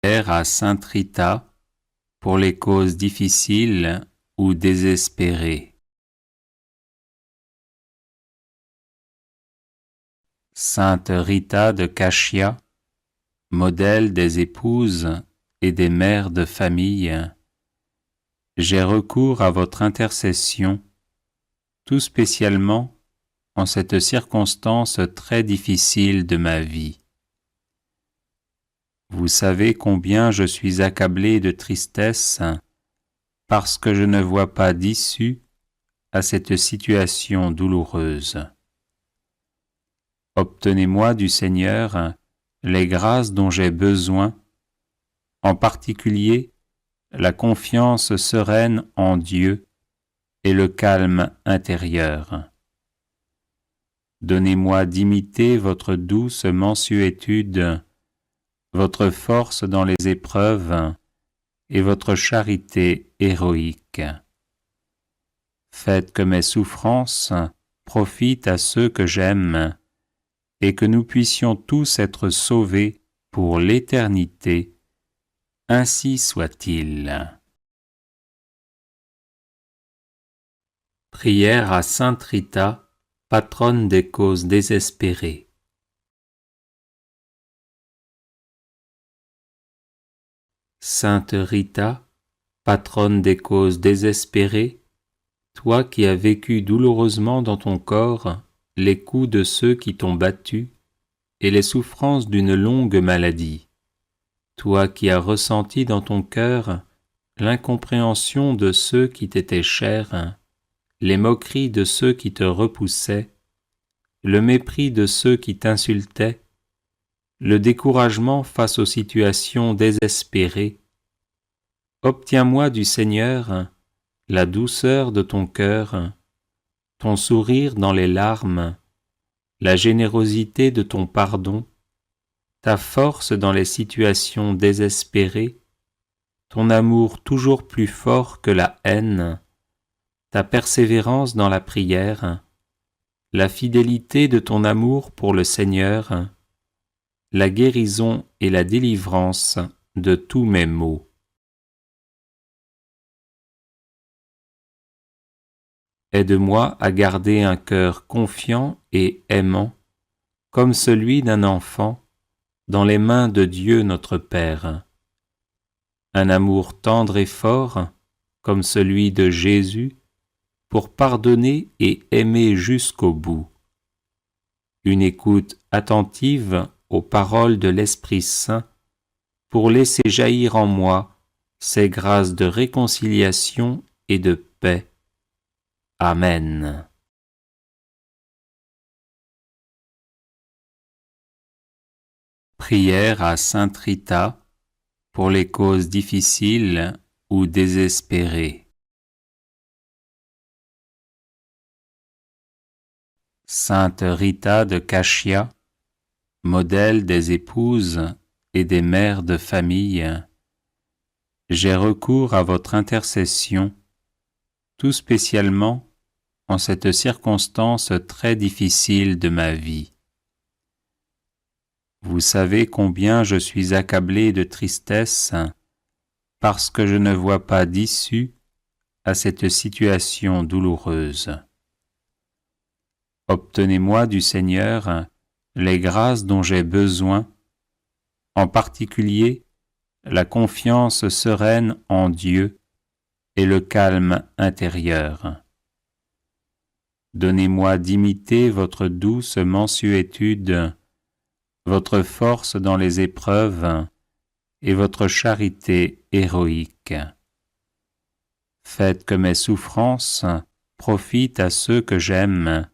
À Sainte Rita pour les causes difficiles ou désespérées. Sainte Rita de Cashia, modèle des épouses et des mères de famille, j'ai recours à votre intercession, tout spécialement en cette circonstance très difficile de ma vie. Vous savez combien je suis accablé de tristesse parce que je ne vois pas d'issue à cette situation douloureuse. Obtenez-moi du Seigneur les grâces dont j'ai besoin, en particulier la confiance sereine en Dieu et le calme intérieur. Donnez-moi d'imiter votre douce mansuétude, votre force dans les épreuves et votre charité héroïque. Faites que mes souffrances profitent à ceux que j'aime et que nous puissions tous être sauvés pour l'éternité. Ainsi soit-il. Prière à Sainte Rita, patronne des causes désespérées. Sainte Rita, patronne des causes désespérées, toi qui as vécu douloureusement dans ton corps les coups de ceux qui t'ont battu et les souffrances d'une longue maladie, toi qui as ressenti dans ton cœur l'incompréhension de ceux qui t'étaient chers, les moqueries de ceux qui te repoussaient, le mépris de ceux qui t'insultaient, le découragement face aux situations désespérées, obtiens-moi du Seigneur la douceur de ton cœur, ton sourire dans les larmes, la générosité de ton pardon, ta force dans les situations désespérées, ton amour toujours plus fort que la haine, ta persévérance dans la prière, la fidélité de ton amour pour le Seigneur, la guérison et la délivrance de tous mes maux. Aide-moi à garder un cœur confiant et aimant, comme celui d'un enfant, dans les mains de Dieu notre Père. Un amour tendre et fort, comme celui de Jésus, pour pardonner et aimer jusqu'au bout. Une écoute attentive aux paroles de l'Esprit Saint, pour laisser jaillir en moi ces grâces de réconciliation et de paix. Amen. Prière à Sainte Rita pour les causes difficiles ou désespérées. Sainte Rita de Cashia, modèle des épouses et des mères de famille, j'ai recours à votre intercession, tout spécialement en cette circonstance très difficile de ma vie. Vous savez combien je suis accablé de tristesse parce que je ne vois pas d'issue à cette situation douloureuse. Obtenez-moi du Seigneur les grâces dont j'ai besoin, en particulier la confiance sereine en Dieu et le calme intérieur. Donnez-moi d'imiter votre douce mansuétude, votre force dans les épreuves et votre charité héroïque. Faites que mes souffrances profitent à ceux que j'aime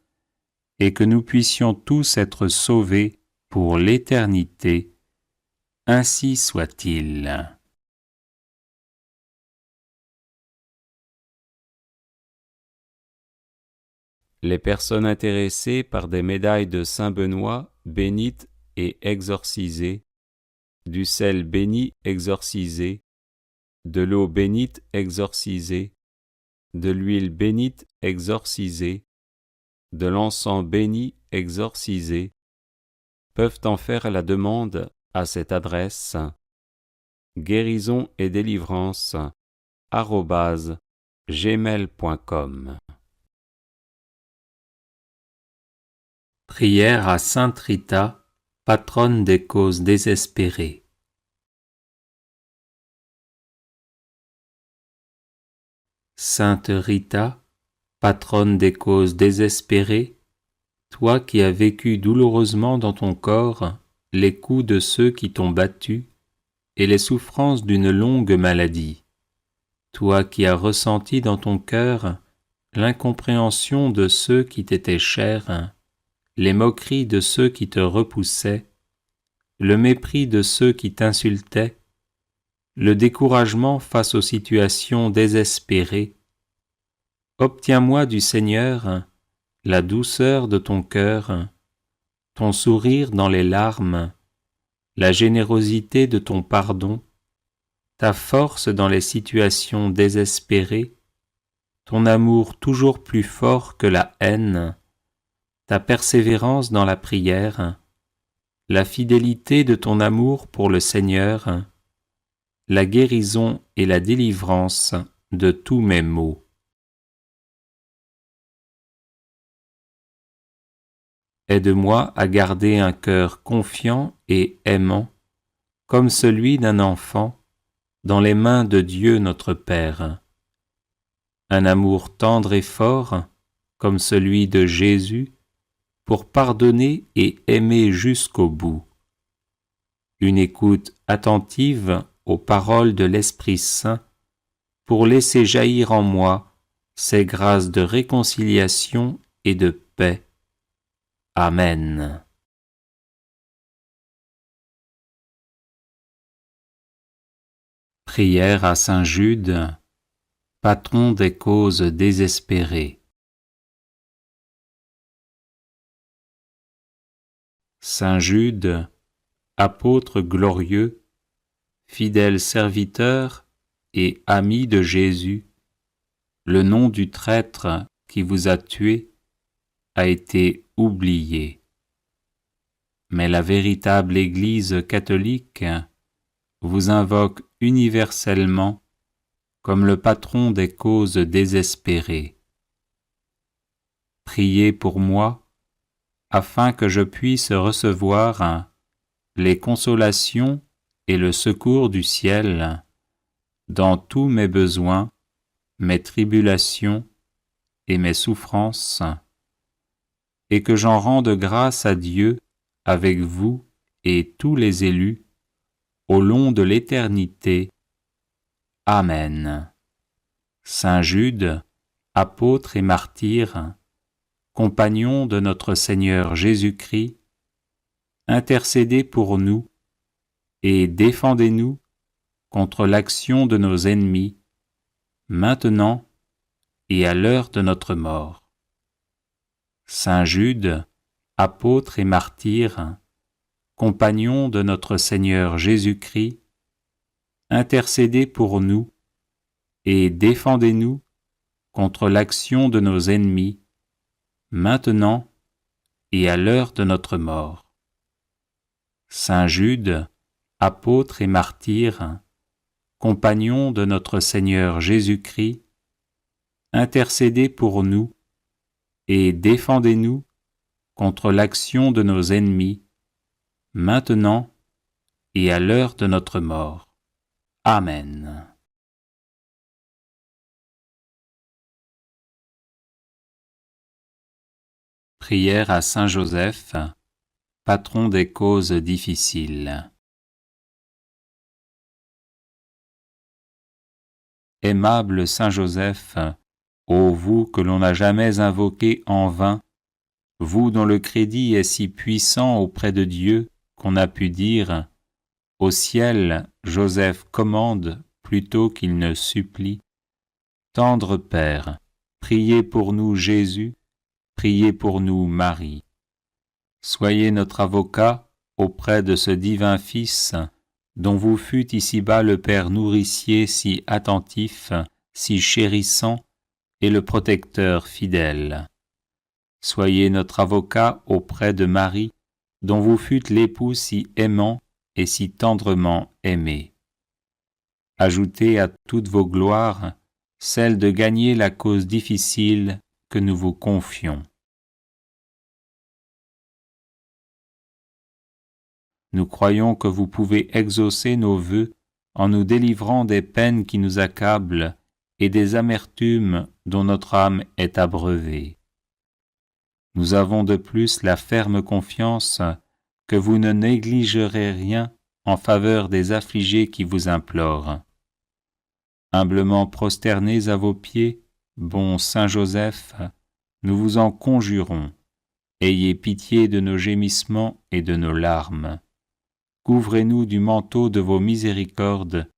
et que nous puissions tous être sauvés pour l'éternité. Ainsi soit-il. Les personnes intéressées par des médailles de Saint Benoît bénites et exorcisées, du sel béni exorcisé, de l'eau bénite exorcisée, de l'huile bénite exorcisée, de l'encens béni exorcisé, peuvent en faire la demande à cette adresse: guérison et délivrance @gmail.com. Prière à Sainte Rita, patronne des causes désespérées. Sainte Rita, patronne des causes désespérées, toi qui as vécu douloureusement dans ton corps les coups de ceux qui t'ont battu et les souffrances d'une longue maladie, toi qui as ressenti dans ton cœur l'incompréhension de ceux qui t'étaient chers, les moqueries de ceux qui te repoussaient, le mépris de ceux qui t'insultaient, le découragement face aux situations désespérées, obtiens-moi du Seigneur la douceur de ton cœur, ton sourire dans les larmes, la générosité de ton pardon, ta force dans les situations désespérées, ton amour toujours plus fort que la haine, ta persévérance dans la prière, la fidélité de ton amour pour le Seigneur, la guérison et la délivrance de tous mes maux. Aide-moi à garder un cœur confiant et aimant, comme celui d'un enfant, dans les mains de Dieu notre Père. Un amour tendre et fort, comme celui de Jésus, pour pardonner et aimer jusqu'au bout. Une écoute attentive aux paroles de l'Esprit Saint, pour laisser jaillir en moi ces grâces de réconciliation et de paix. Amen. Prière à Saint Jude, patron des causes désespérées. Saint Jude, apôtre glorieux, fidèle serviteur et ami de Jésus, le nom du traître qui vous a tué a été oublié. Mais la véritable Église catholique vous invoque universellement comme le patron des causes désespérées. Priez pour moi, afin que je puisse recevoir les consolations et le secours du ciel dans tous mes besoins, mes tribulations et mes souffrances, et que j'en rende grâce à Dieu avec vous et tous les élus au long de l'éternité. Amen. Saint Jude, apôtre et martyr, compagnon de notre Seigneur Jésus-Christ, intercédez pour nous et défendez-nous contre l'action de nos ennemis, maintenant et à l'heure de notre mort. Saint Jude, apôtre et martyr, compagnon de notre Seigneur Jésus-Christ, intercédez pour nous et défendez-nous contre l'action de nos ennemis, maintenant et à l'heure de notre mort. Saint Jude, apôtre et martyr, compagnon de notre Seigneur Jésus-Christ, intercédez pour nous et défendez-nous contre l'action de nos ennemis, maintenant et à l'heure de notre mort. Amen. Prière à Saint Joseph, patron des causes difficiles. Aimable Saint Joseph, ô vous que l'on n'a jamais invoqué en vain, vous dont le crédit est si puissant auprès de Dieu qu'on a pu dire « Au ciel, Joseph commande plutôt qu'il ne supplie ». Tendre Père, priez pour nous Jésus, priez pour nous Marie. Soyez notre avocat auprès de ce divin Fils dont vous fûtes ici-bas le Père nourricier si attentif, si chérissant, et le protecteur fidèle. Soyez notre avocat auprès de Marie, dont vous fûtes l'époux si aimant et si tendrement aimé. Ajoutez à toutes vos gloires celle de gagner la cause difficile que nous vous confions. Nous croyons que vous pouvez exaucer nos vœux en nous délivrant des peines qui nous accablent et des amertumes dont notre âme est abreuvée. Nous avons de plus la ferme confiance que vous ne négligerez rien en faveur des affligés qui vous implorent. Humblement prosternés à vos pieds, bon Saint Joseph, nous vous en conjurons, ayez pitié de nos gémissements et de nos larmes. Couvrez-nous du manteau de vos miséricordes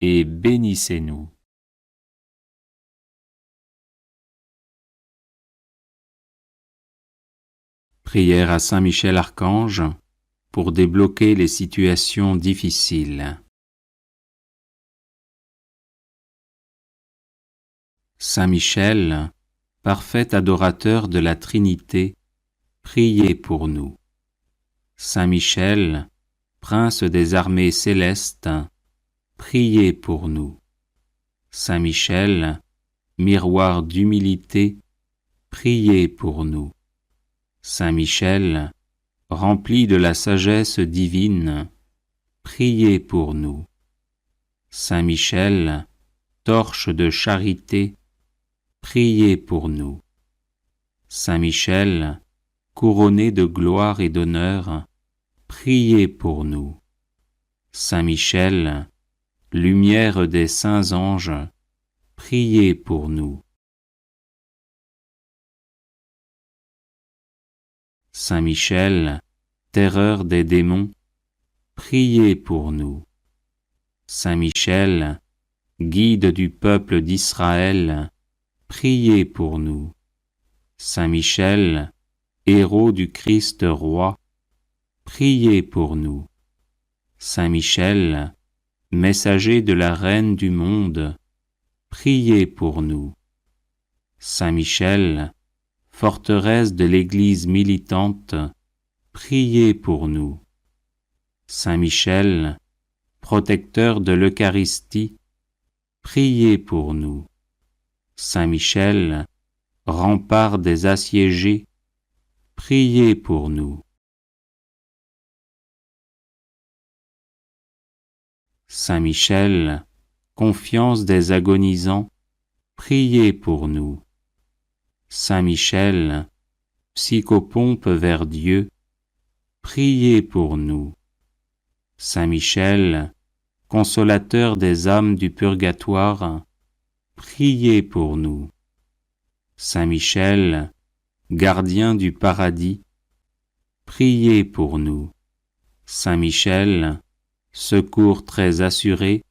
et bénissez-nous. Prière à Saint Michel Archange pour débloquer les situations difficiles. Saint Michel, parfait adorateur de la Trinité, priez pour nous. Saint Michel, prince des armées célestes, priez pour nous. Saint Michel, miroir d'humilité, priez pour nous. Saint Michel, rempli de la sagesse divine, priez pour nous. Saint Michel, torche de charité, priez pour nous. Saint Michel, couronné de gloire et d'honneur, priez pour nous. Saint Michel, lumière des saints anges, priez pour nous. Saint Michel, terreur des démons, priez pour nous. Saint Michel, guide du peuple d'Israël, priez pour nous. Saint Michel, héros du Christ roi, priez pour nous. Saint Michel, messager de la Reine du monde, priez pour nous. Saint Michel, forteresse de l'Église militante, priez pour nous. Saint Michel, protecteur de l'Eucharistie, priez pour nous. Saint Michel, rempart des assiégés, priez pour nous. Saint Michel, confiance des agonisants, priez pour nous. Saint Michel, psychopompe vers Dieu, priez pour nous. Saint Michel, consolateur des âmes du purgatoire, priez pour nous. Saint Michel, gardien du paradis, priez pour nous. Saint Michel, secours très assuré,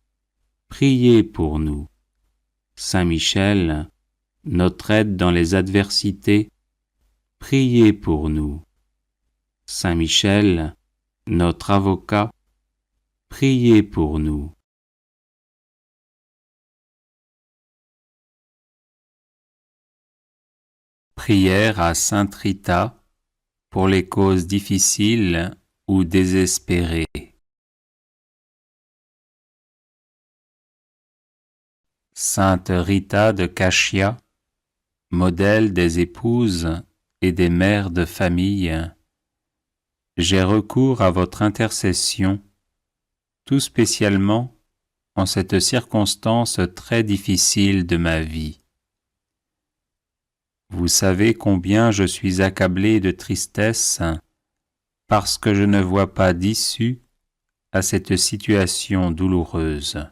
priez pour nous. Saint Michel, notre aide dans les adversités, priez pour nous. Saint Michel, notre avocat, priez pour nous. Prière à Sainte Rita pour les causes difficiles ou désespérées. Sainte Rita de Cachia, modèle des épouses et des mères de famille, j'ai recours à votre intercession, tout spécialement en cette circonstance très difficile de ma vie. Vous savez combien je suis accablé de tristesse parce que je ne vois pas d'issue à cette situation douloureuse.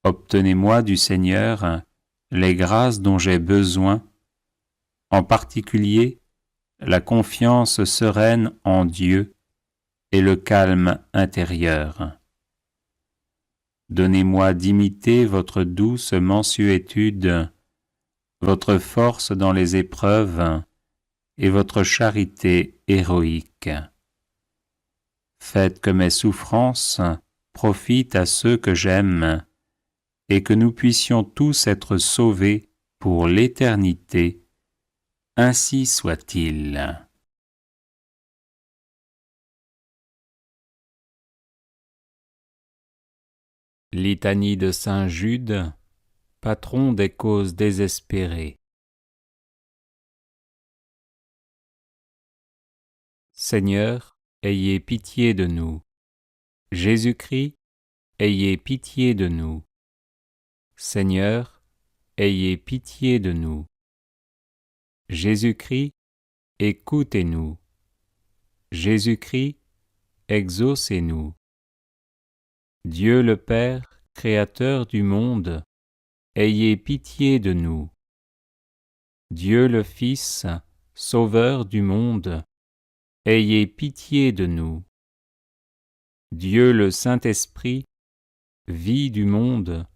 Obtenez-moi du Seigneur les grâces dont j'ai besoin, en particulier la confiance sereine en Dieu et le calme intérieur. Donnez-moi d'imiter votre douce mansuétude, votre force dans les épreuves et votre charité héroïque. Faites que mes souffrances profitent à ceux que j'aime et que nous puissions tous être sauvés pour l'éternité. Ainsi soit-il. Litanie de saint Jude, patron des causes désespérées. Seigneur, ayez pitié de nous. Jésus-Christ, ayez pitié de nous. Seigneur, ayez pitié de nous. Jésus-Christ, écoutez-nous. Jésus-Christ, exaucez-nous. Dieu le Père, Créateur du monde, ayez pitié de nous. Dieu le Fils, Sauveur du monde, ayez pitié de nous. Dieu le Saint-Esprit, vie du monde,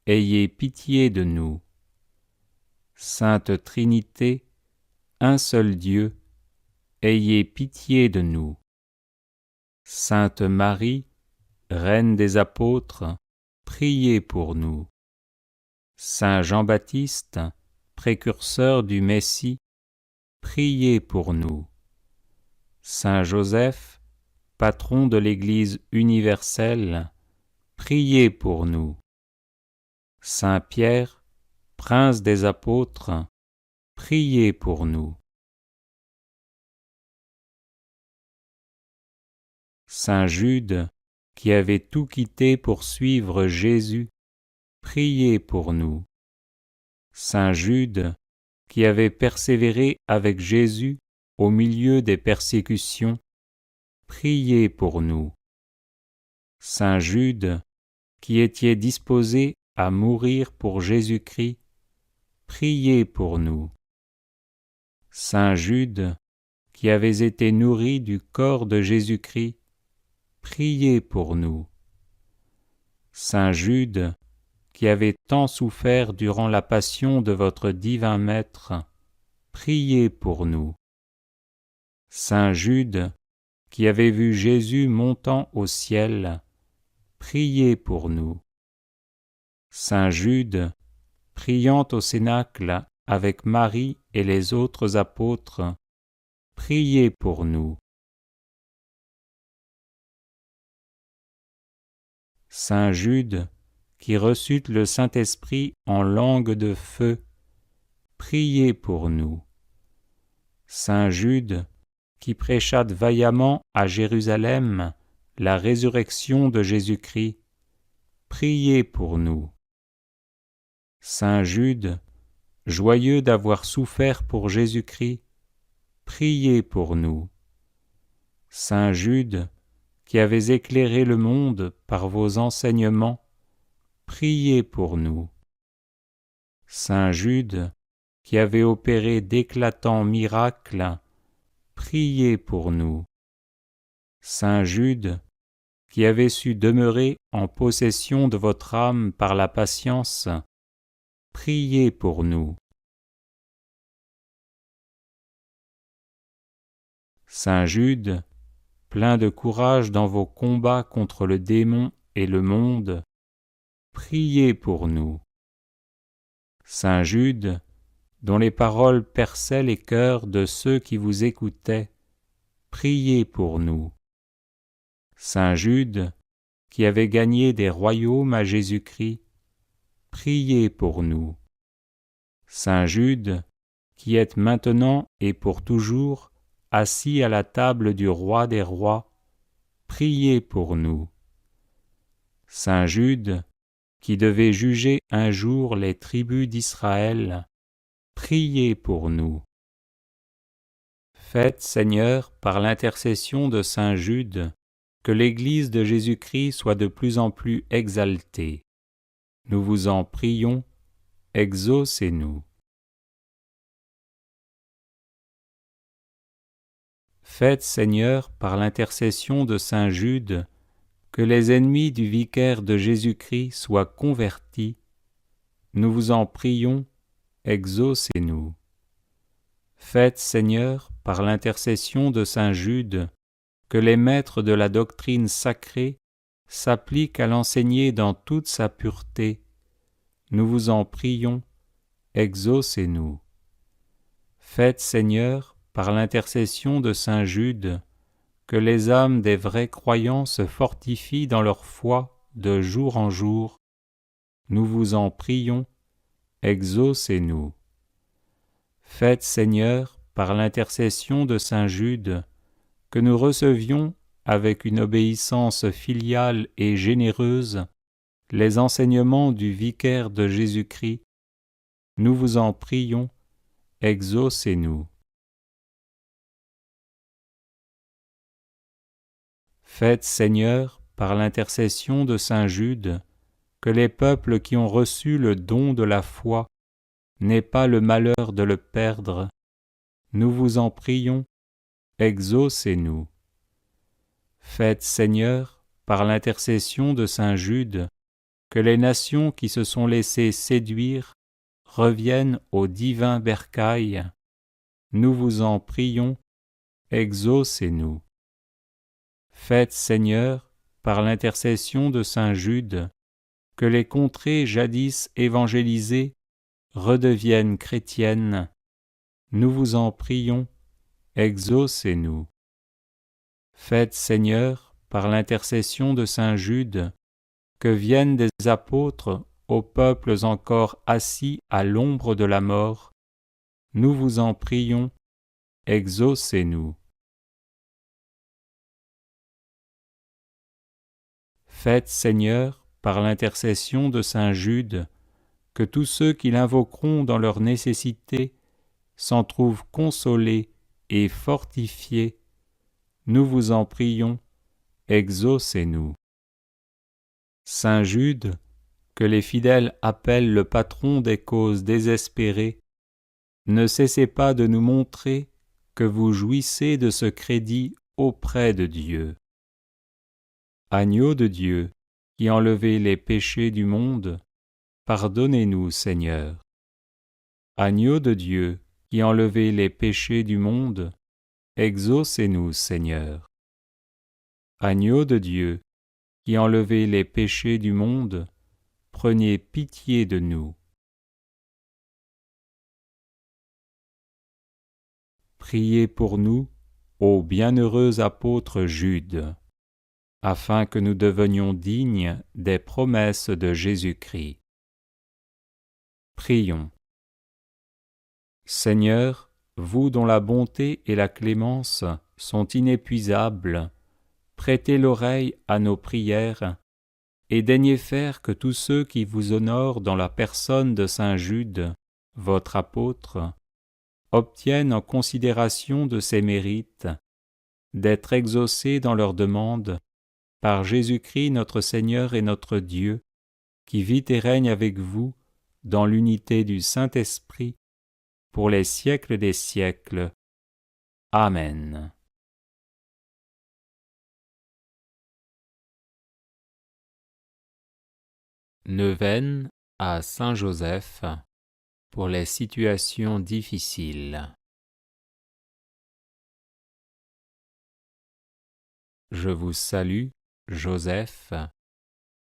ayez pitié de nous. Sainte Trinité, un seul Dieu, ayez pitié de nous. Sainte Marie, Reine des apôtres, priez pour nous. Saint Jean-Baptiste, précurseur du Messie, priez pour nous. Saint Joseph, patron de l'Église universelle, priez pour nous. Saint Pierre, prince des apôtres, priez pour nous. Saint Jude, qui avait tout quitté pour suivre Jésus, priez pour nous. Saint Jude, qui avait persévéré avec Jésus au milieu des persécutions, priez pour nous. Saint Jude, qui étiez disposé à mourir pour Jésus-Christ, priez pour nous. Saint Jude, qui avez été nourri du corps de Jésus-Christ, priez pour nous. Saint Jude, qui avez tant souffert durant la passion de votre divin Maître, priez pour nous. Saint Jude, qui avez vu Jésus montant au ciel, priez pour nous. Saint Jude, priant au Cénacle avec Marie et les autres apôtres, priez pour nous. Saint Jude, qui reçut le Saint-Esprit en langue de feu, priez pour nous. Saint Jude, qui prêcha vaillamment à Jérusalem la résurrection de Jésus-Christ, priez pour nous. Saint Jude, joyeux d'avoir souffert pour Jésus-Christ, priez pour nous. Saint Jude, qui avez éclairé le monde par vos enseignements, priez pour nous. Saint Jude, qui avez opéré d'éclatants miracles, priez pour nous. Saint Jude, qui avez su demeurer en possession de votre âme par la patience, priez pour nous. Saint Jude, plein de courage dans vos combats contre le démon et le monde, priez pour nous. Saint Jude, dont les paroles perçaient les cœurs de ceux qui vous écoutaient, priez pour nous. Saint Jude, qui avait gagné des royaumes à Jésus-Christ, priez pour nous. Saint Jude, qui êtes maintenant et pour toujours assis à la table du roi des rois, priez pour nous. Saint Jude, qui devait juger un jour les tribus d'Israël, priez pour nous. Faites, Seigneur, par l'intercession de Saint Jude, que l'Église de Jésus-Christ soit de plus en plus exaltée. Nous vous en prions, exaucez-nous. Faites, Seigneur, par l'intercession de Saint Jude, que les ennemis du vicaire de Jésus-Christ soient convertis. Nous vous en prions, exaucez-nous. Faites, Seigneur, par l'intercession de Saint Jude, que les maîtres de la doctrine sacrée s'appliquent à l'enseigner dans toute sa pureté. Nous vous en prions, exaucez-nous. Faites, Seigneur, par l'intercession de Saint Jude, que les âmes des vrais croyants se fortifient dans leur foi de jour en jour, nous vous en prions, exaucez-nous. Faites, Seigneur, par l'intercession de saint Jude, que nous recevions, avec une obéissance filiale et généreuse, les enseignements du vicaire de Jésus-Christ. Nous vous en prions, exaucez-nous. Faites, Seigneur, par l'intercession de saint Jude, que les peuples qui ont reçu le don de la foi n'aient pas le malheur de le perdre. Nous vous en prions, exaucez-nous. Faites, Seigneur, par l'intercession de saint Jude, que les nations qui se sont laissées séduire reviennent au divin bercail. Nous vous en prions, exaucez-nous. Faites, Seigneur, par l'intercession de saint Jude, que les contrées jadis évangélisées redeviennent chrétiennes. Nous vous en prions, exaucez-nous. Faites, Seigneur, par l'intercession de saint Jude, que viennent des apôtres aux peuples encore assis à l'ombre de la mort. Nous vous en prions, exaucez-nous. Faites, Seigneur, par l'intercession de saint Jude, que tous ceux qui l'invoqueront dans leur nécessité s'en trouvent consolés et fortifiés. Nous vous en prions, exaucez-nous. Saint Jude, que les fidèles appellent le patron des causes désespérées, ne cessez pas de nous montrer que vous jouissez de ce crédit auprès de Dieu. Agneau de Dieu, qui enlevez les péchés du monde, pardonnez-nous, Seigneur. Agneau de Dieu, qui enlevez les péchés du monde, exaucez-nous, Seigneur. Agneau de Dieu, qui enlevez les péchés du monde, prenez pitié de nous. Priez pour nous, ô bienheureux apôtre Jude, afin que nous devenions dignes des promesses de Jésus-Christ. Prions. Seigneur, vous dont la bonté et la clémence sont inépuisables, prêtez l'oreille à nos prières et daignez faire que tous ceux qui vous honorent dans la personne de saint Jude, votre apôtre, obtiennent en considération de ses mérites d'être exaucés dans leurs demandes par Jésus-Christ notre Seigneur et notre Dieu, qui vit et règne avec vous dans l'unité du Saint-Esprit, pour les siècles des siècles. Amen. Neuvaine à Saint Joseph pour les situations difficiles. Je vous salue, Joseph,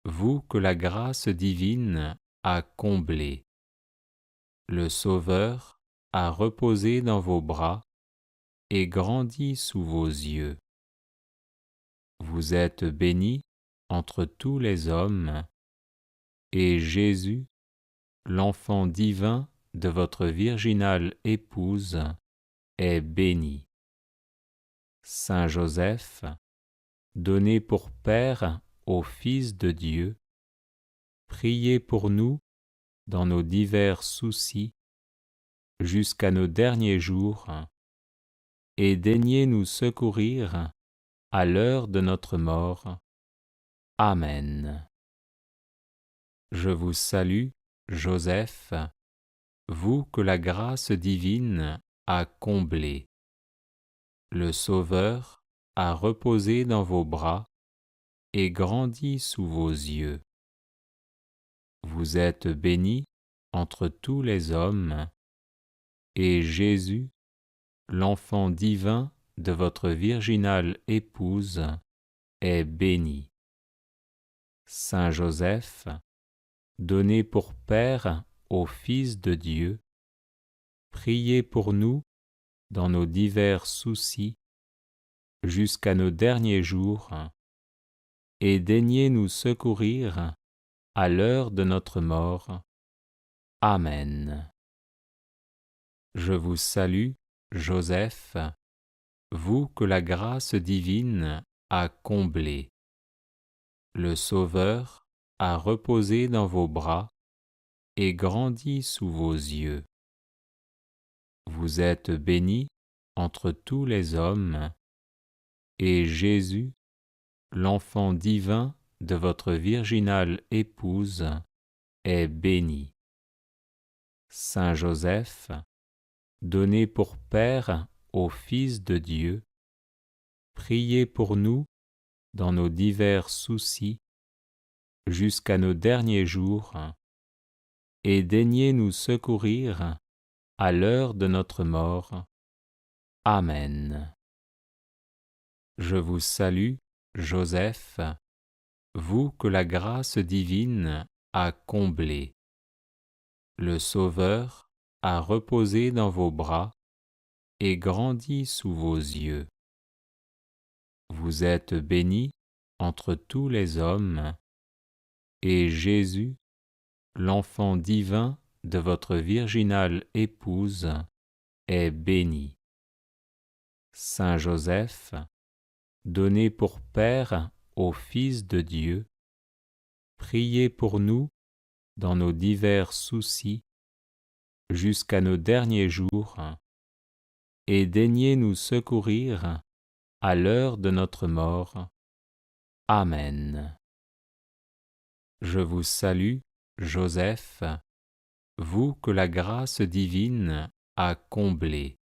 vous que la grâce divine a comblé. Le Sauveur a reposé dans vos bras et grandi sous vos yeux. Vous êtes béni entre tous les hommes, et Jésus, l'enfant divin de votre virginale épouse, est béni. Saint Joseph, donné pour Père au Fils de Dieu, priez pour nous dans nos divers soucis jusqu'à nos derniers jours, et daignez nous secourir à l'heure de notre mort. Amen. Je vous salue, Joseph, vous que la grâce divine a comblé. Le Sauveur a reposé dans vos bras et grandi sous vos yeux. Vous êtes béni entre tous les hommes, et Jésus, l'enfant divin de votre virginale épouse, est béni. Saint Joseph, donné pour Père au Fils de Dieu, priez pour nous dans nos divers soucis jusqu'à nos derniers jours. et daignez nous secourir à l'heure de notre mort. Amen. Je vous salue, Joseph, vous que la grâce divine a comblé. Le Sauveur a reposé dans vos bras et grandi sous vos yeux. Vous êtes bénie entre tous les hommes, et Jésus, l'enfant divin de votre virginale épouse, est béni. Saint Joseph, donné pour Père au Fils de Dieu, priez pour nous dans nos divers soucis jusqu'à nos derniers jours, et daignez nous secourir à l'heure de notre mort. Amen. Je vous salue, Joseph, vous que la grâce divine a comblé. Le Sauveur a reposé dans vos bras et grandi sous vos yeux. Vous êtes bénie entre tous les hommes, et Jésus, l'enfant divin de votre virginale épouse, est béni. Saint Joseph, donné pour Père au Fils de Dieu, priez pour nous dans nos divers soucis jusqu'à nos derniers jours, et daignez nous secourir à l'heure de notre mort. Amen. Je vous salue, Joseph, vous que la grâce divine a comblé.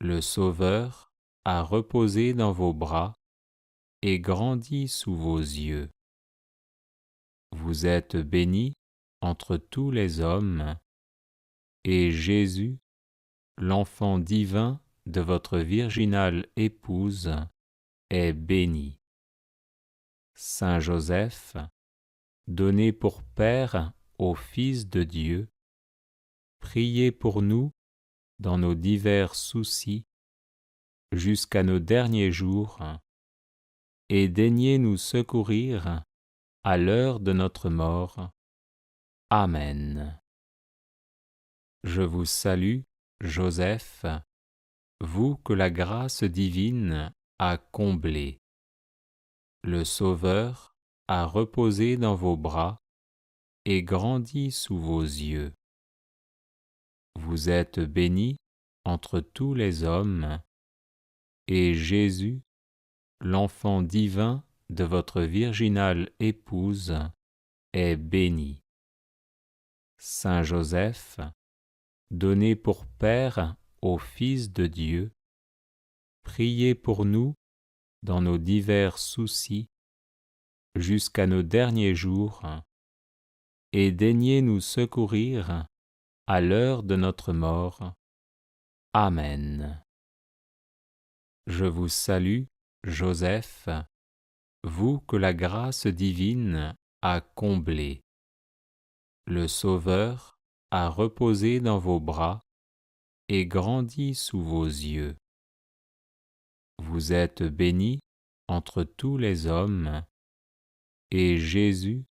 Le Sauveur a reposé dans vos bras et grandi sous vos yeux. Vous êtes bénie entre tous les hommes, et Jésus, l'enfant divin de votre virginale épouse, est béni. Saint Joseph, donné pour Père au Fils de Dieu, priez pour nous dans nos divers soucis jusqu'à nos derniers jours, et daignez nous secourir à l'heure de notre mort. Amen. Je vous salue, Joseph, vous que la grâce divine a comblé. Le Sauveur a reposé dans vos bras et grandi sous vos yeux. Vous êtes bénie entre tous les hommes, et Jésus, l'enfant divin de votre virginale épouse, est béni. Saint Joseph, donné pour Père au Fils de Dieu, priez pour nous dans nos divers soucis jusqu'à nos derniers jours, et daignez nous secourir à l'heure de notre mort. Amen. Je vous salue, Joseph, vous que la grâce divine a comblé. Le Sauveur a reposé dans vos bras et grandi sous vos yeux. Vous êtes bénie entre tous les hommes, et Jésus,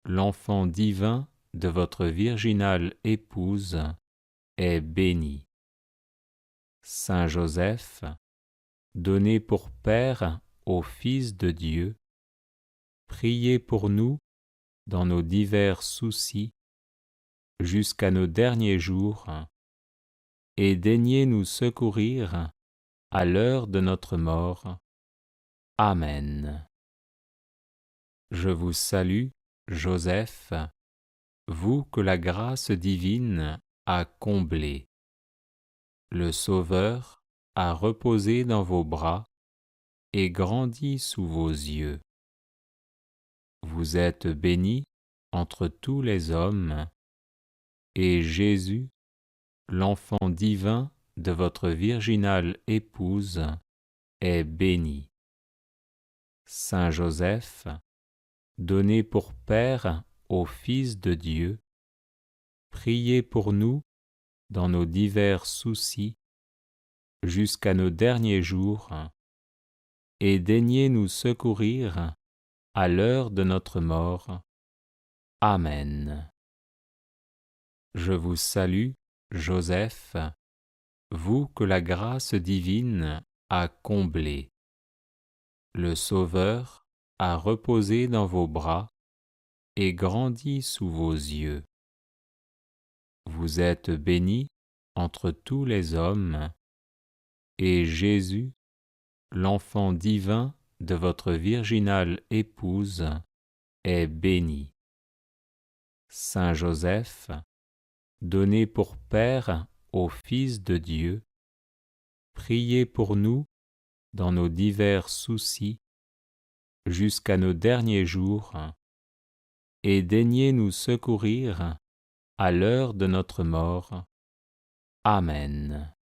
l'enfant divin de votre virginale épouse, est béni. Saint Joseph, donné pour Père au Fils de Dieu, priez pour nous dans nos divers soucis jusqu'à nos derniers jours, et daignez nous secourir à l'heure de notre mort. Amen. Je vous salue, Joseph, vous que la grâce divine a comblé. Le Sauveur a reposé dans vos bras et grandi sous vos yeux. Vous êtes bénie entre tous les hommes, et Jésus, l'enfant divin de votre virginale épouse, est béni. Saint Joseph, donné pour Père au Fils de Dieu, priez pour nous dans nos divers soucis jusqu'à nos derniers jours, et daignez nous secourir à l'heure de notre mort. Amen. Je vous salue, Joseph, vous que la grâce divine a comblé. Le Sauveur a reposé dans vos bras et grandi sous vos yeux. Vous êtes bénie entre tous les hommes, et Jésus, l'enfant divin de votre virginale épouse, est béni. Saint Joseph, donné pour Père au Fils de Dieu, priez pour nous dans nos divers soucis jusqu'à nos derniers jours, et daignez nous secourir à l'heure de notre mort. Amen.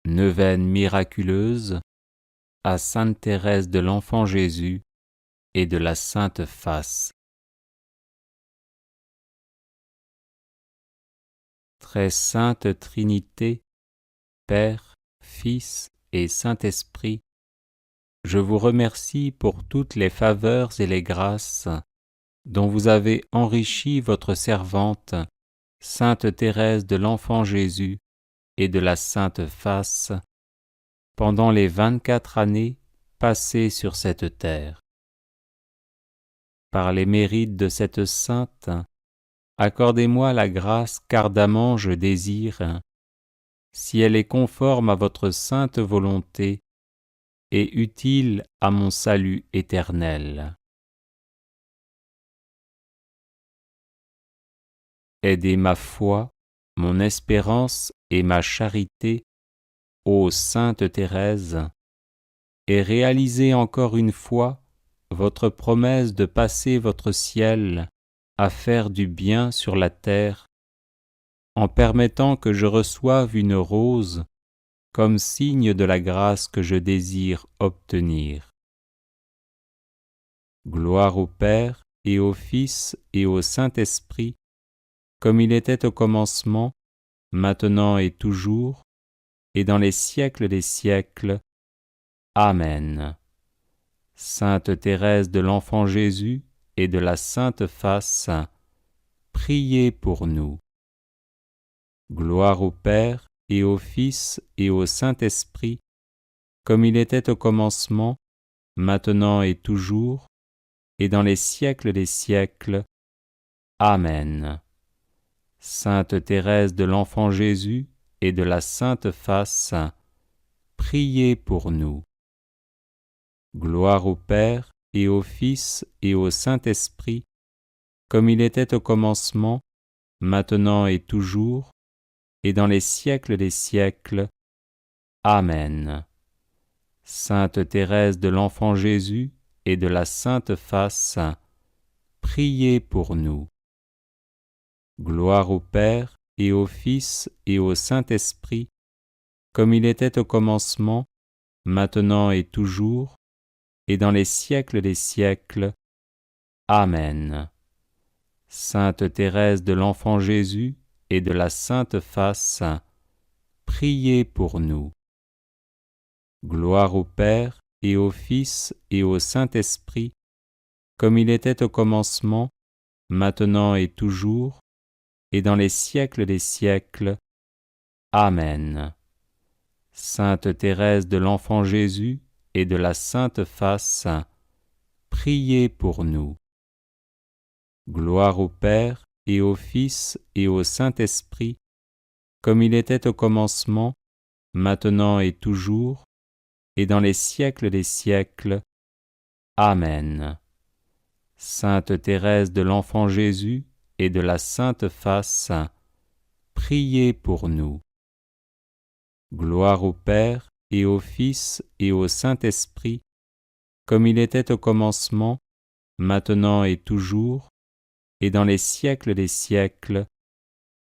Neuvaine miraculeuse à Sainte Thérèse de l'Enfant Jésus et de la Sainte Face. Très sainte Trinité, Père, Fils et Saint-Esprit, je vous remercie pour toutes les faveurs et les grâces dont vous avez enrichi votre servante, Sainte Thérèse de l'Enfant Jésus et de la Sainte Face, pendant les 24 années passées sur cette terre. Par les mérites de cette sainte, accordez-moi la grâce qu'ardemment je désire, si elle est conforme à votre sainte volonté et utile à mon salut éternel. Aidez ma foi, mon espérance et ma charité, ô Sainte Thérèse, et réalisez encore une fois votre promesse de passer votre ciel à faire du bien sur la terre, en permettant que je reçoive une rose comme signe de la grâce que je désire obtenir. Gloire au Père et au Fils et au Saint-Esprit, comme il était au commencement, maintenant et toujours, et dans les siècles des siècles. Amen. Sainte Thérèse de l'Enfant Jésus et de la Sainte Face, priez pour nous. Gloire au Père et au Fils et au Saint-Esprit, comme il était au commencement, maintenant et toujours, et dans les siècles des siècles. Amen. Sainte Thérèse de l'Enfant Jésus et de la Sainte Face, priez pour nous. Gloire au Père et au Fils et au Saint-Esprit, comme il était au commencement, maintenant et toujours, et dans les siècles des siècles. Amen. Sainte Thérèse de l'Enfant Jésus et de la Sainte Face, priez pour nous. Gloire au Père et au Fils et au Saint-Esprit, comme il était au commencement, maintenant et toujours, et dans les siècles des siècles. Amen. Sainte Thérèse de l'Enfant Jésus et de la Sainte Face, priez pour nous. Gloire au Père et au Fils et au Saint-Esprit, comme il était au commencement, maintenant et toujours, et dans les siècles des siècles. Amen. Sainte Thérèse de l'Enfant Jésus et de la Sainte Face, priez pour nous. Gloire au Père et au Fils et au Saint-Esprit, comme il était au commencement, maintenant et toujours, et dans les siècles des siècles. Amen. Sainte Thérèse de l'Enfant Jésus et de la Sainte Face, priez pour nous. Gloire au Père et au Fils et au Saint-Esprit, comme il était au commencement, maintenant et toujours, et dans les siècles des siècles.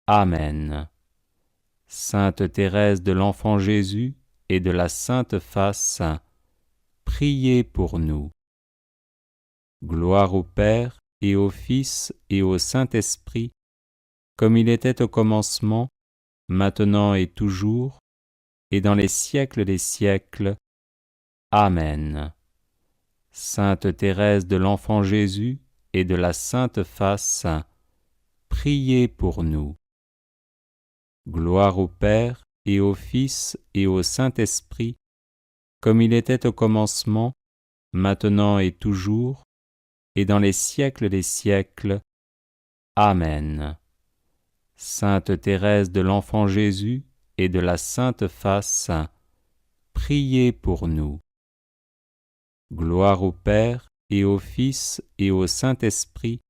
Amen. Sainte Thérèse de l'Enfant Jésus et de la Sainte Face, priez pour nous. Gloire au Père et au Fils et au Saint-Esprit, comme il était au commencement, maintenant et toujours, et dans les siècles des siècles. Amen. Sainte Thérèse de l'Enfant Jésus et de la Sainte Face, priez pour nous. Gloire au Père et au Fils et au Saint-Esprit, comme il était au commencement, maintenant et toujours, et dans les siècles des siècles. Amen. Sainte Thérèse de l'Enfant Jésus et de la Sainte Face, priez pour nous. Gloire au Père et au Fils et au Saint-Esprit,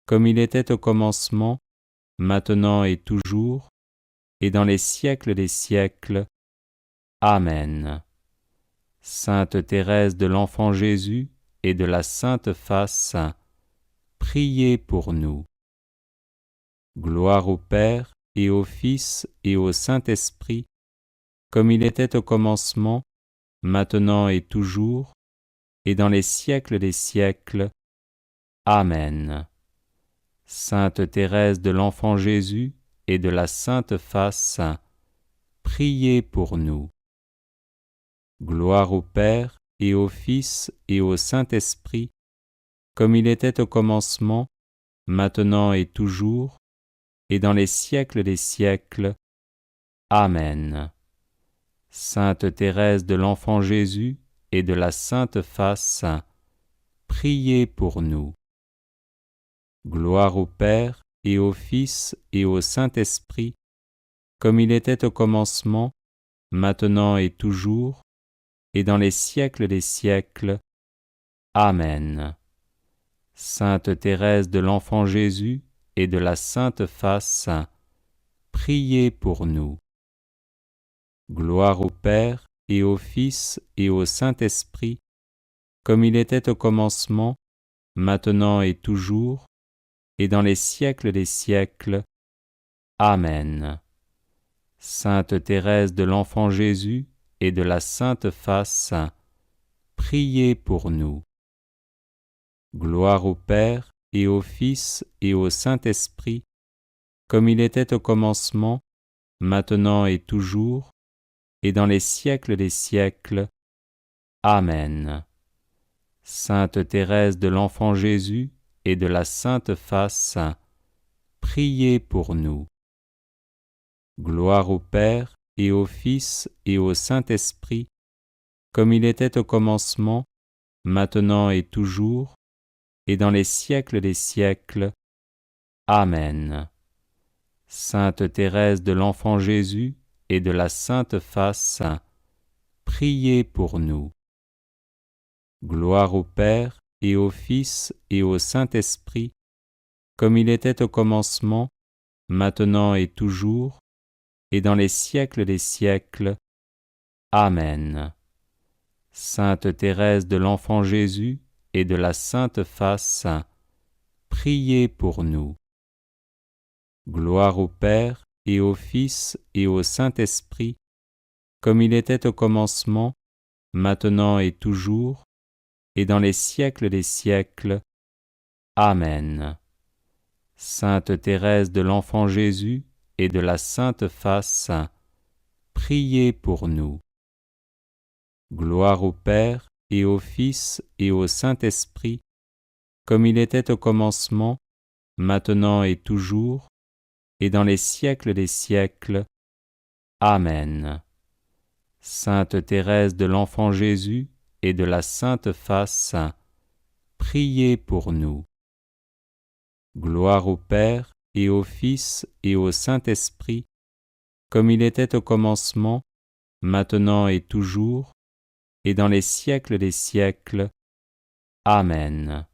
comme il était au commencement, maintenant et toujours, et dans les siècles des siècles. Amen. Sainte Thérèse de l'Enfant Jésus et de la Sainte Face, priez pour nous. Gloire au Père et au Fils et au Saint-Esprit, comme il était au commencement, maintenant et toujours, et dans les siècles des siècles. Amen. Sainte Thérèse de l'Enfant Jésus et de la Sainte Face, priez pour nous. Gloire au Père et au Fils et au Saint-Esprit, comme il était au commencement, maintenant et toujours, et dans les siècles des siècles. Amen. Sainte Thérèse de l'Enfant Jésus et de la Sainte Face, priez pour nous. Gloire au Père et au Fils et au Saint-Esprit, comme il était au commencement, maintenant et toujours, et dans les siècles des siècles. Amen. Sainte Thérèse de l'Enfant Jésus et de la Sainte Face, priez pour nous. Gloire au Père et au Fils et au Saint-Esprit, comme il était au commencement, maintenant et toujours, et dans les siècles des siècles. Amen. Sainte Thérèse de l'Enfant Jésus et de la Sainte Face, priez pour nous. Gloire au Père et au Fils et au Saint-Esprit, comme il était au commencement, maintenant et toujours, et dans les siècles des siècles. Amen. Sainte Thérèse de l'Enfant Jésus et de la Sainte Face, priez pour nous. Gloire au Père et au Fils et au Saint-Esprit, comme il était au commencement, maintenant et toujours, et dans les siècles des siècles. Amen. Sainte Thérèse de l'Enfant Jésus et de la Sainte Face, priez pour nous. Gloire au Père et au Fils et au Saint-Esprit, comme il était au commencement, maintenant et toujours, et dans les siècles des siècles. Amen. Sainte Thérèse de l'Enfant Jésus et de la Sainte Face, priez pour nous. Gloire au Père et au Fils et au Saint-Esprit, comme il était au commencement, maintenant et toujours, et dans les siècles des siècles. Amen. Sainte Thérèse de l'Enfant Jésus et de la Sainte Face, priez pour nous. Gloire au Père et au Fils et au Saint-Esprit, comme il était au commencement, maintenant et toujours, et dans les siècles des siècles. Amen. Sainte Thérèse de l'Enfant Jésus et de la Sainte Face, priez pour nous. Gloire au Père et au Fils et au Saint-Esprit, comme il était au commencement, maintenant et toujours, et dans les siècles des siècles. Amen.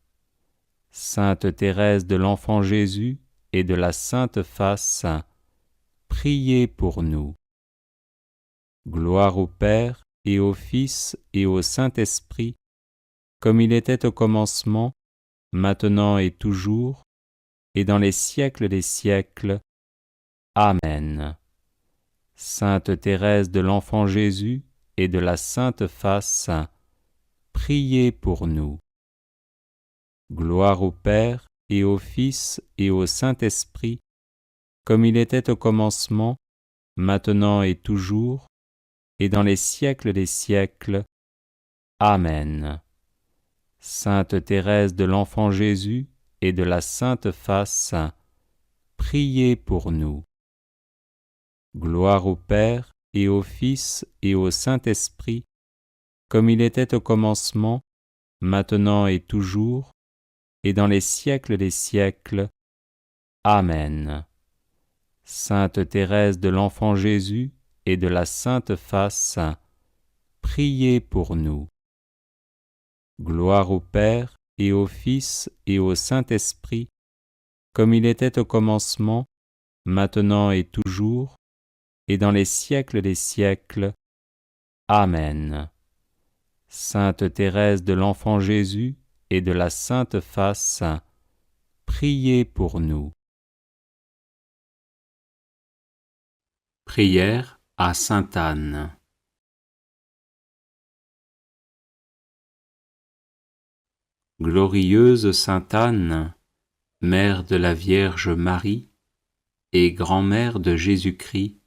Sainte Thérèse de l'Enfant Jésus et de la Sainte Face, priez pour nous. Gloire au Père et au Fils et au Saint-Esprit, comme il était au commencement, maintenant et toujours, et dans les siècles des siècles. Amen. Sainte Thérèse de l'Enfant Jésus et de la Sainte Face, priez pour nous. Gloire au Père et au Fils et au Saint-Esprit, comme il était au commencement, maintenant et toujours, et dans les siècles des siècles. Amen. Sainte Thérèse de l'Enfant Jésus et de la Sainte Face, priez pour nous. Gloire au Père et au Fils et au Saint-Esprit, comme il était au commencement, maintenant et toujours, et dans les siècles des siècles. Amen. Sainte Thérèse de l'Enfant Jésus et de la Sainte Face, priez pour nous. Gloire au Père et au Fils et au Saint-Esprit, comme il était au commencement, maintenant et toujours, et dans les siècles des siècles. Amen. Sainte Thérèse de l'Enfant Jésus et de la Sainte Face, priez pour nous. Prière à Sainte Anne. Glorieuse Sainte Anne, mère de la Vierge Marie et grand-mère de Jésus-Christ,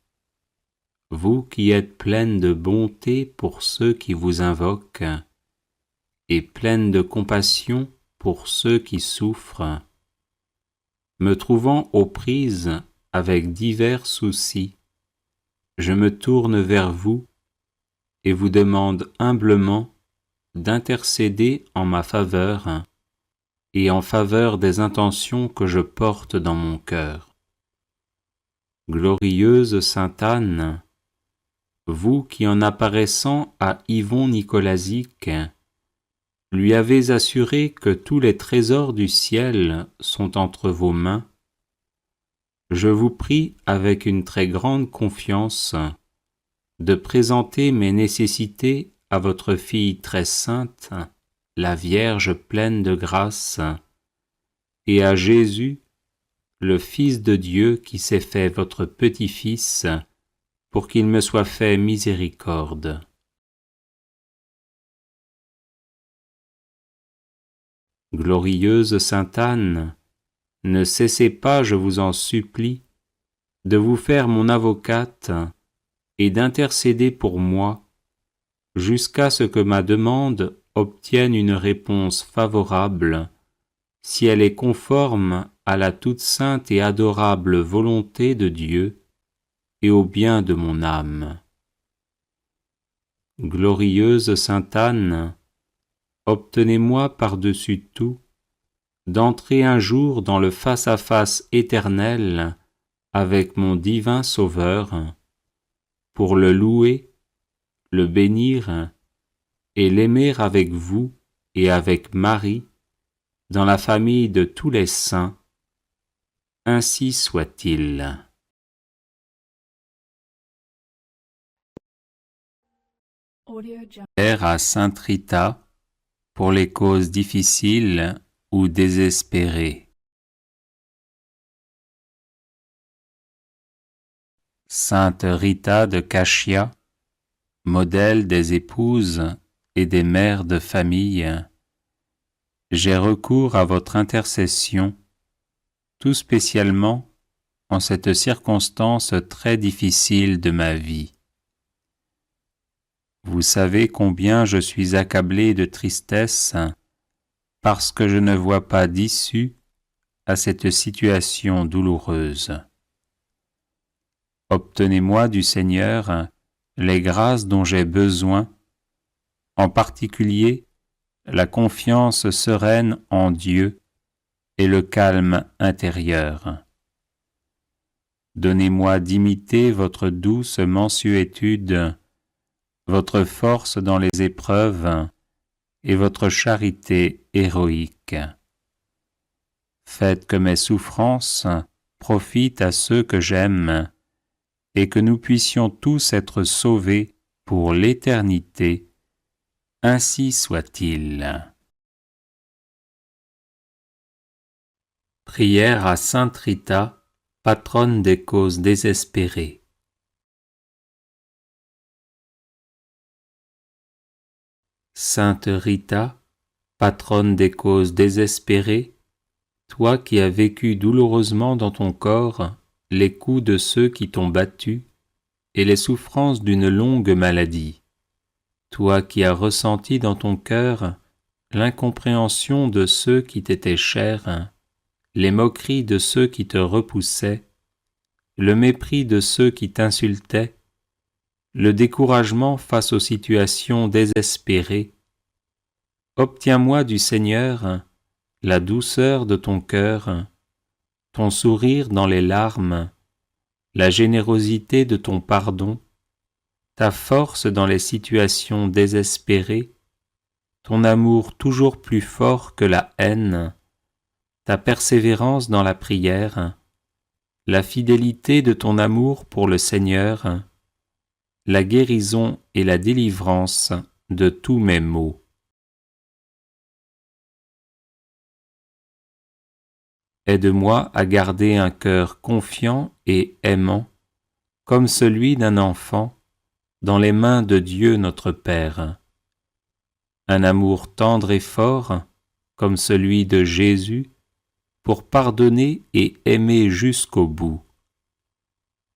vous qui êtes pleine de bonté pour ceux qui vous invoquent et pleine de compassion pour ceux qui souffrent, me trouvant aux prises avec divers soucis, je me tourne vers vous et vous demande humblement d'intercéder en ma faveur et en faveur des intentions que je porte dans mon cœur. Glorieuse Sainte Anne, vous qui en apparaissant à Yvon Nicolazic, lui avez assuré que tous les trésors du ciel sont entre vos mains, je vous prie avec une très grande confiance de présenter mes nécessités à votre fille très sainte, la Vierge pleine de grâce, et à Jésus, le Fils de Dieu qui s'est fait votre petit-fils, pour qu'il me soit fait miséricorde. Glorieuse Sainte Anne, ne cessez pas, je vous en supplie, de vous faire mon avocate et d'intercéder pour moi, jusqu'à ce que ma demande obtienne une réponse favorable, si elle est conforme à la toute sainte et adorable volonté de Dieu et au bien de mon âme. Glorieuse Sainte Anne, obtenez-moi par-dessus tout d'entrer un jour dans le face-à-face éternel avec mon divin Sauveur, pour le louer, le bénir et l'aimer avec vous et avec Marie, dans la famille de tous les saints. Ainsi soit-il. Prière à Sainte Rita pour les causes difficiles ou désespérées. Sainte Rita de Cachia, modèle des épouses et des mères de famille, j'ai recours à votre intercession, tout spécialement en cette circonstance très difficile de ma vie. Vous savez combien je suis accablé de tristesse parce que je ne vois pas d'issue à cette situation douloureuse. Obtenez-moi du Seigneur les grâces dont j'ai besoin, en particulier la confiance sereine en Dieu et le calme intérieur. Donnez-moi d'imiter votre douce mansuétude, votre force dans les épreuves et votre charité héroïque. Faites que mes souffrances profitent à ceux que j'aime et que nous puissions tous être sauvés pour l'éternité. Ainsi soit-il. Prière à Sainte Rita, patronne des causes désespérées. Sainte Rita, patronne des causes désespérées, toi qui as vécu douloureusement dans ton corps les coups de ceux qui t'ont battu et les souffrances d'une longue maladie, toi qui as ressenti dans ton cœur l'incompréhension de ceux qui t'étaient chers, les moqueries de ceux qui te repoussaient, le mépris de ceux qui t'insultaient, le découragement face aux situations désespérées. Obtiens-moi du Seigneur la douceur de ton cœur, ton sourire dans les larmes, la générosité de ton pardon, ta force dans les situations désespérées, ton amour toujours plus fort que la haine, ta persévérance dans la prière, la fidélité de ton amour pour le Seigneur, la guérison et la délivrance de tous mes maux. Aide-moi à garder un cœur confiant et aimant, comme celui d'un enfant, dans les mains de Dieu notre Père. Un amour tendre et fort, comme celui de Jésus, pour pardonner et aimer jusqu'au bout.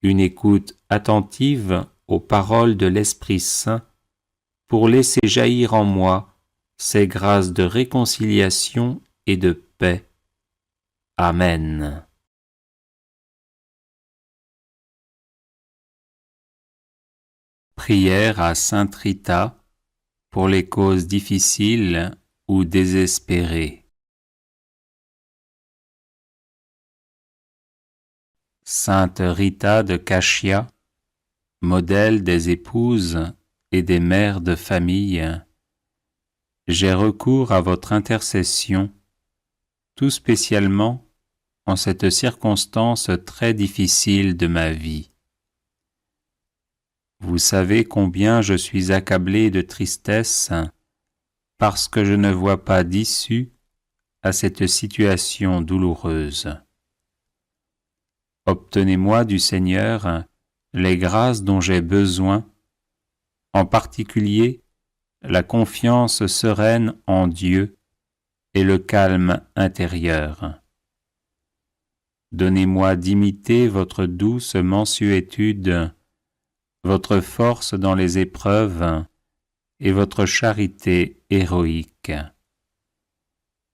Une écoute attentive aux paroles de l'Esprit Saint, pour laisser jaillir en moi ces grâces de réconciliation et de paix. Amen. Prière à Sainte Rita pour les causes difficiles ou désespérées. Sainte Rita de Cachia, modèle des épouses et des mères de famille, j'ai recours à votre intercession, tout spécialement en cette circonstance très difficile de ma vie. Vous savez combien je suis accablé de tristesse parce que je ne vois pas d'issue à cette situation douloureuse. Obtenez-moi du Seigneur les grâces dont j'ai besoin, en particulier la confiance sereine en Dieu et le calme intérieur. Donnez-moi d'imiter votre douce mansuétude, votre force dans les épreuves et votre charité héroïque.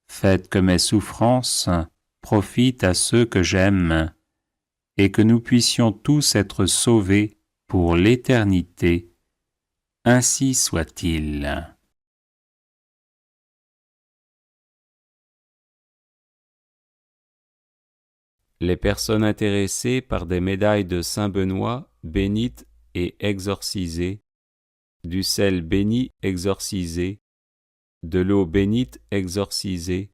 Faites que mes souffrances profitent à ceux que j'aime et que nous puissions tous être sauvés pour l'éternité. Ainsi soit-il. Les personnes intéressées par des médailles de Saint-Benoît bénites et exorcisées, du sel béni exorcisé, de l'eau bénite exorcisée,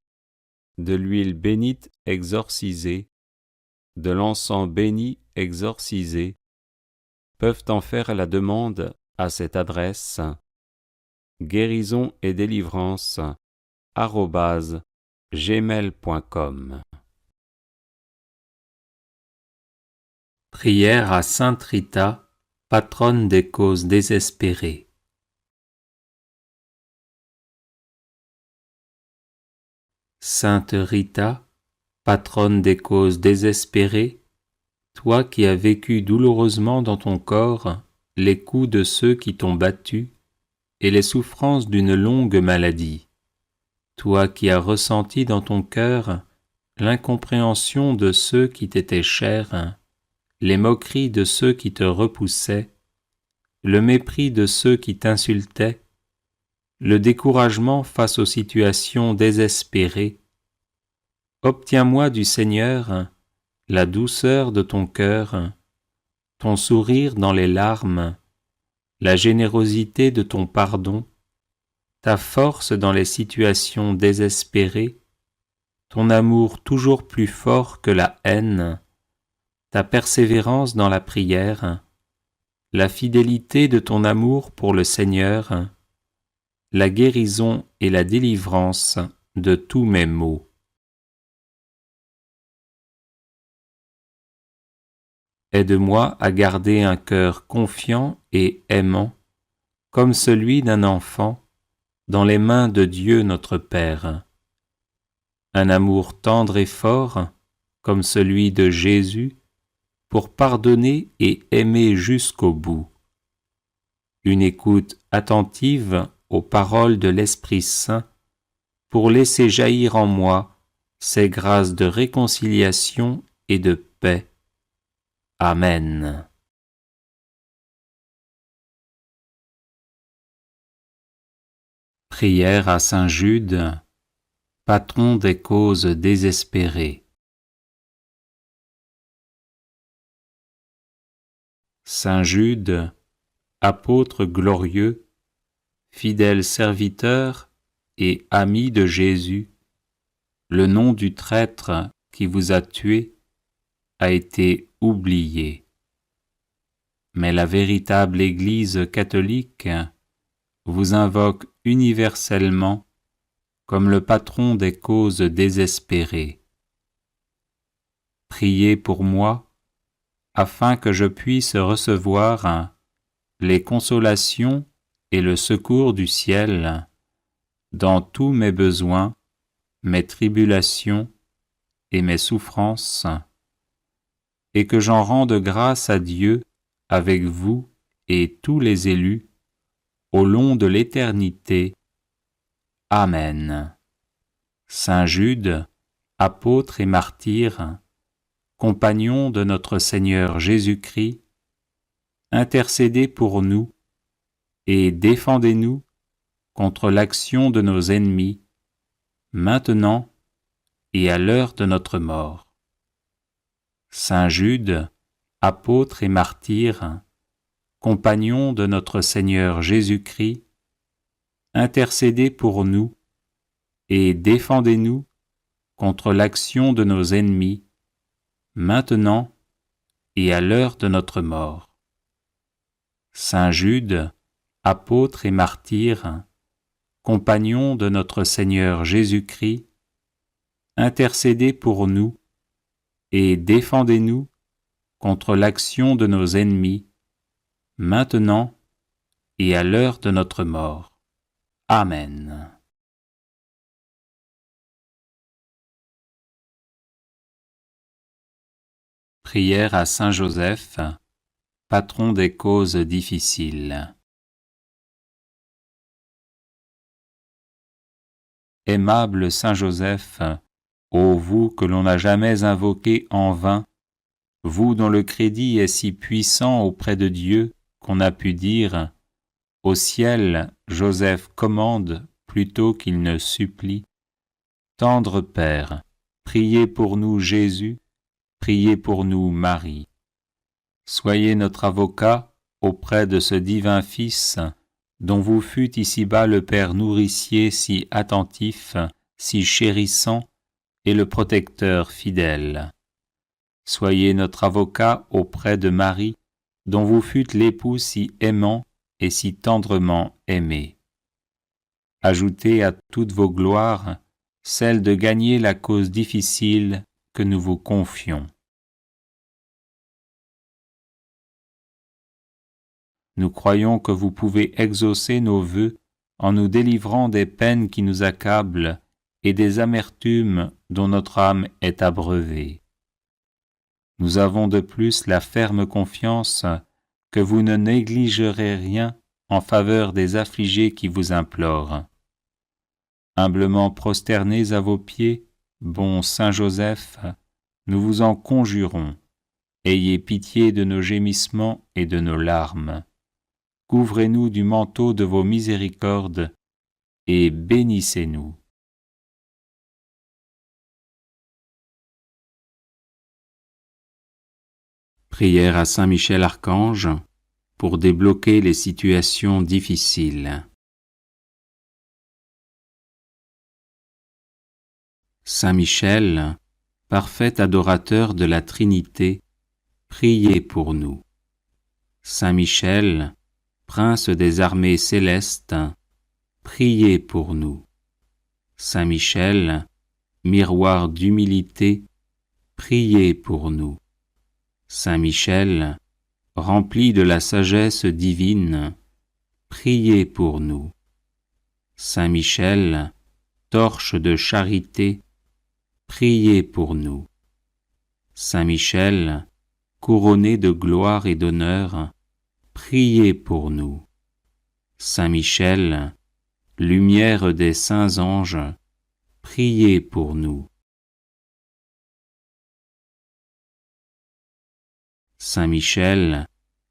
de l'huile bénite exorcisée, de l'encens béni exorcisé, peuvent en faire la demande à cette adresse guérison et délivrance @gmail.com. Prière à Sainte Rita, patronne des causes désespérées. Sainte Rita, patronne des causes désespérées, toi qui as vécu douloureusement dans ton corps les coups de ceux qui t'ont battu et les souffrances d'une longue maladie, toi qui as ressenti dans ton cœur l'incompréhension de ceux qui t'étaient chers, les moqueries de ceux qui te repoussaient, le mépris de ceux qui t'insultaient, le découragement face aux situations désespérées. Obtiens-moi du Seigneur la douceur de ton cœur, ton sourire dans les larmes, la générosité de ton pardon, ta force dans les situations désespérées, ton amour toujours plus fort que la haine, ta persévérance dans la prière, la fidélité de ton amour pour le Seigneur, la guérison et la délivrance de tous mes maux. Aide-moi à garder un cœur confiant et aimant, comme celui d'un enfant, dans les mains de Dieu notre Père. Un amour tendre et fort, comme celui de Jésus, pour pardonner et aimer jusqu'au bout. Une écoute attentive aux paroles de l'Esprit Saint, pour laisser jaillir en moi ces grâces de réconciliation et de paix. Amen. Prière à Saint Jude, patron des causes désespérées. Saint Jude, apôtre glorieux, fidèle serviteur et ami de Jésus, le nom du traître qui vous a tué a été oublié. Mais la véritable Église catholique vous invoque universellement comme le patron des causes désespérées. Priez pour moi, afin que je puisse recevoir les consolations et le secours du ciel dans tous mes besoins, mes tribulations et mes souffrances, et que j'en rende grâce à Dieu avec vous et tous les élus au long de l'éternité. Amen. Saint Jude, apôtre et martyr, compagnon de notre Seigneur Jésus-Christ, intercédez pour nous et défendez-nous contre l'action de nos ennemis, maintenant et à l'heure de notre mort. Saint Jude, apôtre et martyr, compagnon de notre Seigneur Jésus-Christ, intercédez pour nous et défendez-nous contre l'action de nos ennemis, maintenant et à l'heure de notre mort. Saint Jude, apôtre et martyr, compagnon de notre Seigneur Jésus-Christ, intercédez pour nous et défendez-nous contre l'action de nos ennemis, maintenant et à l'heure de notre mort. Amen. Prière à Saint Joseph, patron des causes difficiles. Aimable Saint Joseph, ô vous que l'on n'a jamais invoqué en vain, vous dont le crédit est si puissant auprès de Dieu qu'on a pu dire « Au ciel, Joseph commande plutôt qu'il ne supplie ». Tendre Père, priez pour nous Jésus, priez pour nous Marie. Soyez notre avocat auprès de ce divin Fils, dont vous fûtes ici-bas le Père nourricier si attentif, si chérissant, et le protecteur fidèle. Soyez notre avocat auprès de Marie, dont vous fûtes l'époux si aimant et si tendrement aimé. Ajoutez à toutes vos gloires celle de gagner la cause difficile que nous vous confions. Nous croyons que vous pouvez exaucer nos vœux en nous délivrant des peines qui nous accablent et des amertumes dont notre âme est abreuvée. Nous avons de plus la ferme confiance que vous ne négligerez rien en faveur des affligés qui vous implorent. Humblement prosternés à vos pieds, bon Saint Joseph, nous vous en conjurons, ayez pitié de nos gémissements et de nos larmes. Couvrez-nous du manteau de vos miséricordes et bénissez-nous. Prière à Saint Michel Archange pour débloquer les situations difficiles. Saint Michel, parfait adorateur de la Trinité, priez pour nous. Saint Michel, prince des armées célestes, priez pour nous. Saint Michel, miroir d'humilité, priez pour nous. Saint Michel, rempli de la sagesse divine, priez pour nous. Saint Michel, torche de charité, priez pour nous. Saint Michel, couronné de gloire et d'honneur, priez pour nous. Saint Michel, lumière des saints anges, priez pour nous. Saint Michel,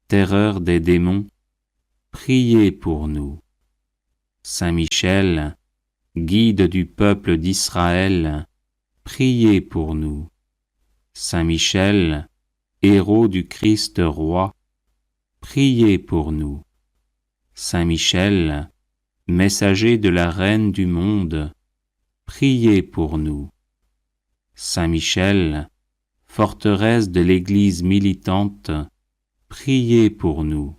terreur des démons, priez pour nous. Saint Michel, guide du peuple d'Israël, priez pour nous. Saint Michel, héros du Christ roi, priez pour nous. Saint Michel, messager de la Reine du monde, priez pour nous. Saint Michel, forteresse de l'Église militante, priez pour nous.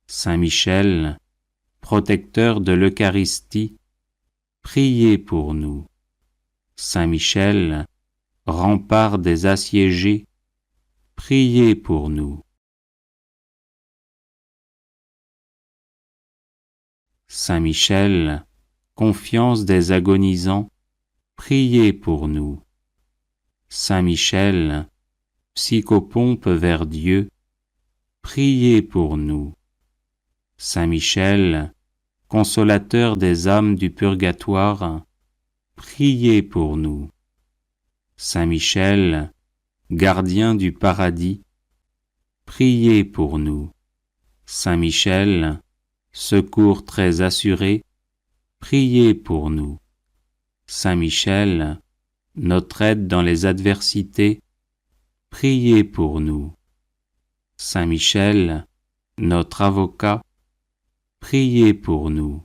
Saint Michel, protecteur de l'Eucharistie, priez pour nous. Saint Michel, rempart des assiégés, priez pour nous. Saint Michel, confiance des agonisants, priez pour nous. Saint Michel, psychopompe vers Dieu, priez pour nous. Saint Michel, consolateur des âmes du purgatoire, priez pour nous. Saint Michel, gardien du paradis, priez pour nous. Saint Michel, secours très assuré, priez pour nous. Saint Michel, notre aide dans les adversités, priez pour nous. Saint Michel, notre avocat, priez pour nous.